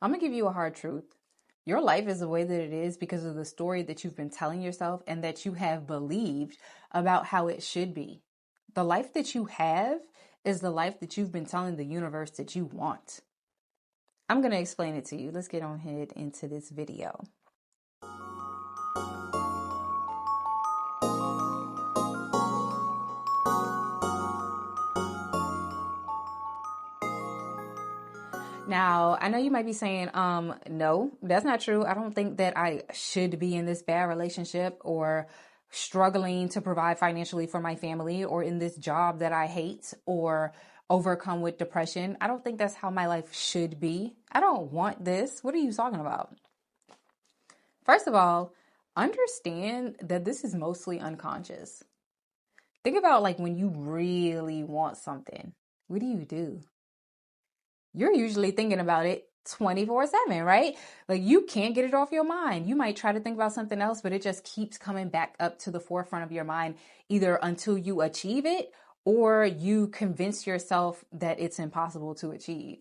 I'm going to give you a hard truth. Your life is the way that it is because of the story that you've been telling yourself and that you have believed about how it should be. The life that you have is the life that you've been telling the universe that you want. I'm going to explain it to you. Let's get on ahead into this video. Now, I know you might be saying, no, that's not true. I don't think that I should be in this bad relationship or struggling to provide financially for my family or in this job that I hate or overcome with depression. I don't think that's how my life should be. I don't want this. What are you talking about? First of all, understand that this is mostly unconscious. Think about like when you really want something. What do? You're usually thinking about it 24/7, right? Like you can't get it off your mind. You might try to think about something else, but it just keeps coming back up to the forefront of your mind, either until you achieve it or you convince yourself that it's impossible to achieve.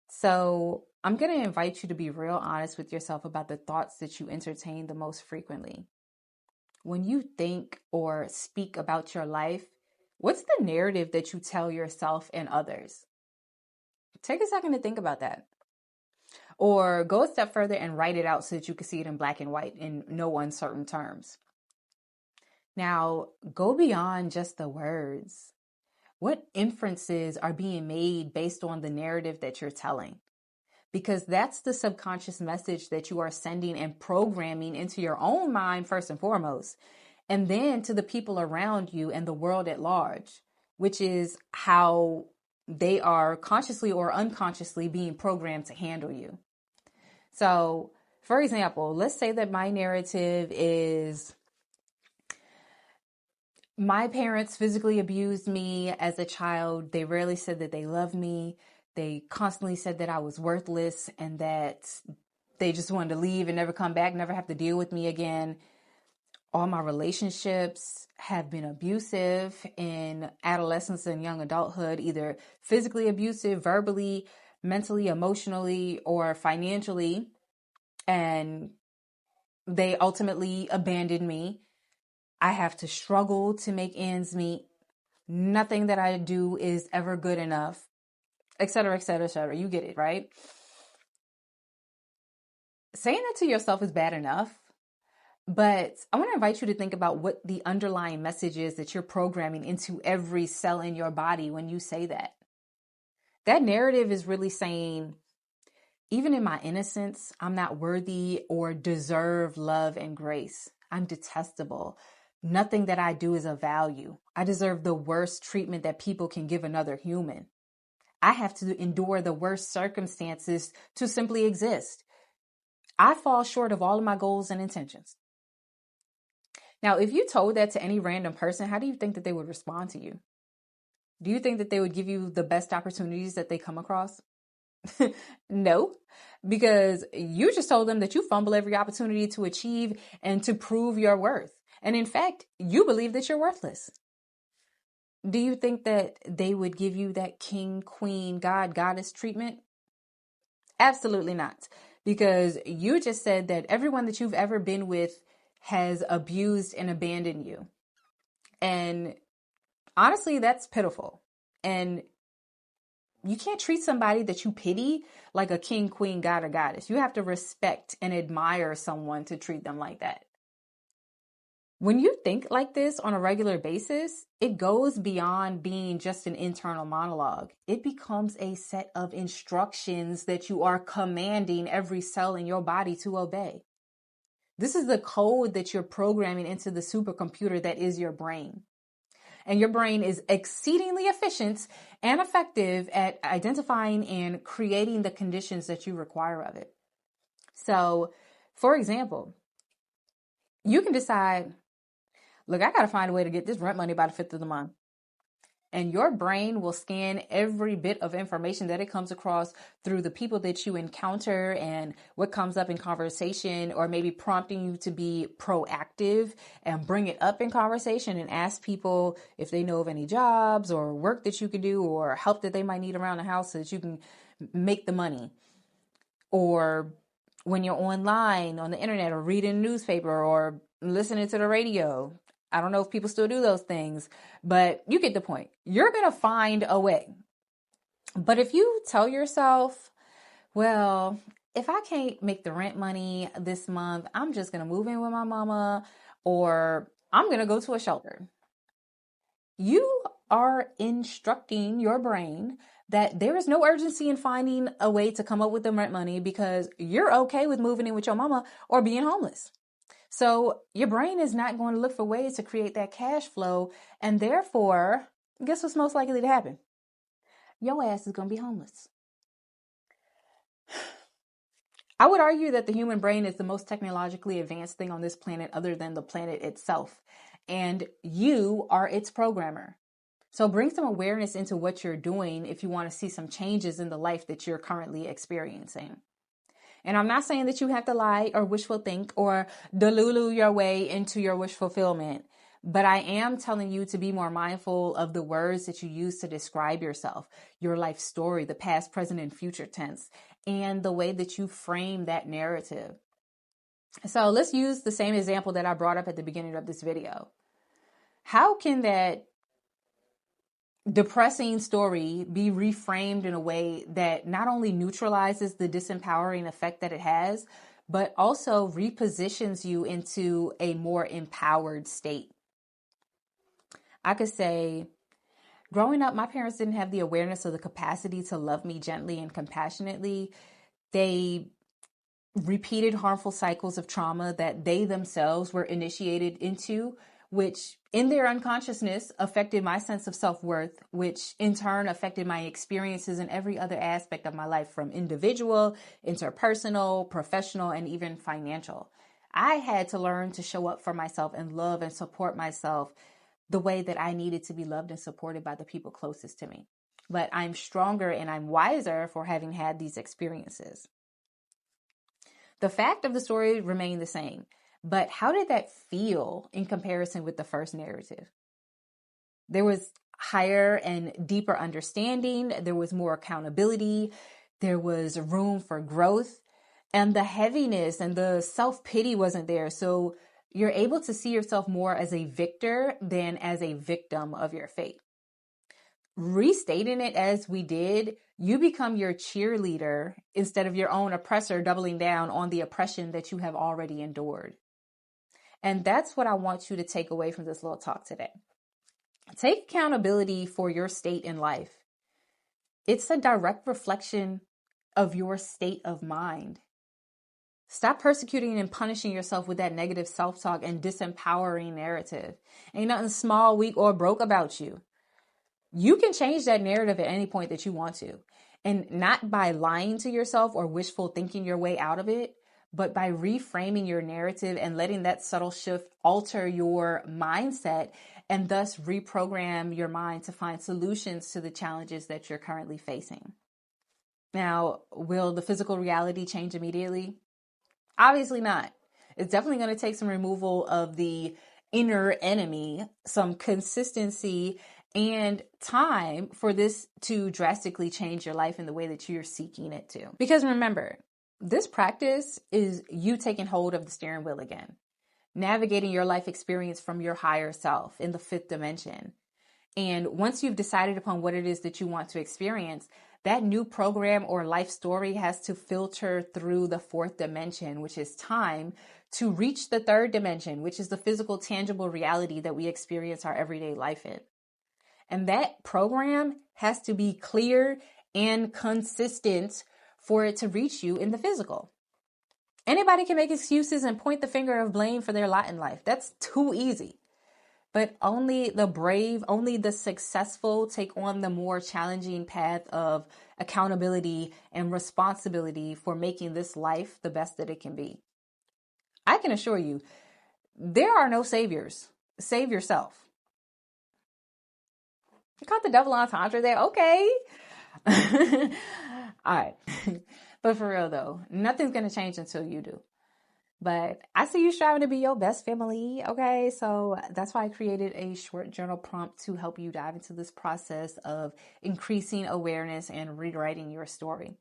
So I'm going to invite you to be real honest with yourself about the thoughts that you entertain the most frequently. When you think or speak about your life, what's the narrative that you tell yourself and others? Take a second to think about that. Or go a step further and write it out so that you can see it in black and white in no uncertain terms. Now, go beyond just the words. What inferences are being made based on the narrative that you're telling? Because that's the subconscious message that you are sending and programming into your own mind first and foremost, and then to the people around you and the world at large, which is how they are consciously or unconsciously being programmed to handle you. So, for example, let's say that my narrative is my parents physically abused me as a child. They rarely said that they loved me. They constantly said that I was worthless and that they just wanted to leave and never come back, never have to deal with me again. All my relationships have been abusive in adolescence and young adulthood, either physically abusive, verbally, mentally, emotionally, or financially. And they ultimately abandoned me. I have to struggle to make ends meet. Nothing that I do is ever good enough, et cetera, et cetera, et cetera. You get it, right? Saying that to yourself is bad enough. But I want to invite you to think about what the underlying message is that you're programming into every cell in your body when you say that. That narrative is really saying, even in my innocence, I'm not worthy or deserve love and grace. I'm detestable. Nothing that I do is of value. I deserve the worst treatment that people can give another human. I have to endure the worst circumstances to simply exist. I fall short of all of my goals and intentions. Now, if you told that to any random person, how do you think that they would respond to you? Do you think that they would give you the best opportunities that they come across? No, because you just told them that you fumble every opportunity to achieve and to prove your worth. And in fact, you believe that you're worthless. Do you think that they would give you that king, queen, god, goddess treatment? Absolutely not. Because you just said that everyone that you've ever been with has abused and abandoned you. And honestly, that's pitiful. And you can't treat somebody that you pity like a king, queen, god, or goddess. You have to respect and admire someone to treat them like that. When you think like this on a regular basis, it goes beyond being just an internal monologue. It becomes a set of instructions that you are commanding every cell in your body to obey. This is the code that you're programming into the supercomputer that is your brain. And your brain is exceedingly efficient and effective at identifying and creating the conditions that you require of it. So, for example, you can decide, look, I got to find a way to get this rent money by the 5th of the month. And your brain will scan every bit of information that it comes across through the people that you encounter and what comes up in conversation, or maybe prompting you to be proactive and bring it up in conversation and ask people if they know of any jobs or work that you could do or help that they might need around the house so that you can make the money. or when you're online on the internet or reading a newspaper or listening to the radio. I don't know if people still do those things, but you get the point. You're going to find a way. But if you tell yourself, well, if I can't make the rent money this month, I'm just going to move in with my mama, or I'm going to go to a shelter. You are instructing your brain that there is no urgency in finding a way to come up with the rent money because you're okay with moving in with your mama or being homeless. So your brain is not going to look for ways to create that cash flow. And therefore, guess what's most likely to happen? Your ass is going to be homeless. I would argue that the human brain is the most technologically advanced thing on this planet other than the planet itself. And you are its programmer. So bring some awareness into what you're doing if you want to see some changes in the life that you're currently experiencing. And I'm not saying that you have to lie or wishful think or delulu your way into your wish fulfillment, but I am telling you to be more mindful of the words that you use to describe yourself, your life story, the past, present, and future tense, and the way that you frame that narrative. So let's use the same example that I brought up at the beginning of this video. How can that depressing story be reframed in a way that not only neutralizes the disempowering effect that it has, but also repositions you into a more empowered state? I could say, growing up, my parents didn't have the awareness of the capacity to love me gently and compassionately. They repeated harmful cycles of trauma that they themselves were initiated into, which in their unconsciousness affected my sense of self-worth, which in turn affected my experiences in every other aspect of my life, from individual, interpersonal, professional, and even financial. I had to learn to show up for myself and love and support myself the way that I needed to be loved and supported by the people closest to me. But I'm stronger and I'm wiser for having had these experiences. The fact of the story remained the same, but how did that feel in comparison with the first narrative? There was higher and deeper understanding. There was more accountability. There was room for growth, and the heaviness and the self-pity wasn't there. So you're able to see yourself more as a victor than as a victim of your fate. Restating it as we did, you become your cheerleader instead of your own oppressor, doubling down on the oppression that you have already endured. And that's what I want you to take away from this little talk today. Take accountability for your state in life. It's a direct reflection of your state of mind. Stop persecuting and punishing yourself with that negative self-talk and disempowering narrative. Ain't nothing small, weak, or broke about you. You can change that narrative at any point that you want to. And not by lying to yourself or wishful thinking your way out of it, but by reframing your narrative and letting that subtle shift alter your mindset and thus reprogram your mind to find solutions to the challenges that you're currently facing. Now, will the physical reality change immediately? Obviously not. It's definitely going to take some removal of the inner enemy, some consistency, and time for this to drastically change your life in the way that you're seeking it to. Because remember, this practice is you taking hold of the steering wheel again, navigating your life experience from your higher self in the fifth dimension. And once you've decided upon what it is that you want to experience, that new program or life story has to filter through the fourth dimension, which is time, to reach the third dimension, which is the physical, tangible reality that we experience our everyday life in. And that program has to be clear and consistent for it to reach you in the physical. Anybody can make excuses and point the finger of blame for their lot in life. That's too easy. But only the brave, only the successful take on the more challenging path of accountability and responsibility for making this life the best that it can be. I can assure you, there are no saviors. Save yourself. You caught the double entendre there? Okay. All right. But for real though, nothing's going to change until you do. But I see you striving to be your best family, okay? So that's why I created a short journal prompt to help you dive into this process of increasing awareness and rewriting your story.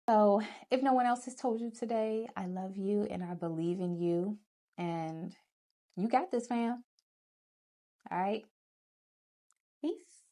So if no one else has told you today, I love you and I believe in you. And you got this, fam. All right. Peace.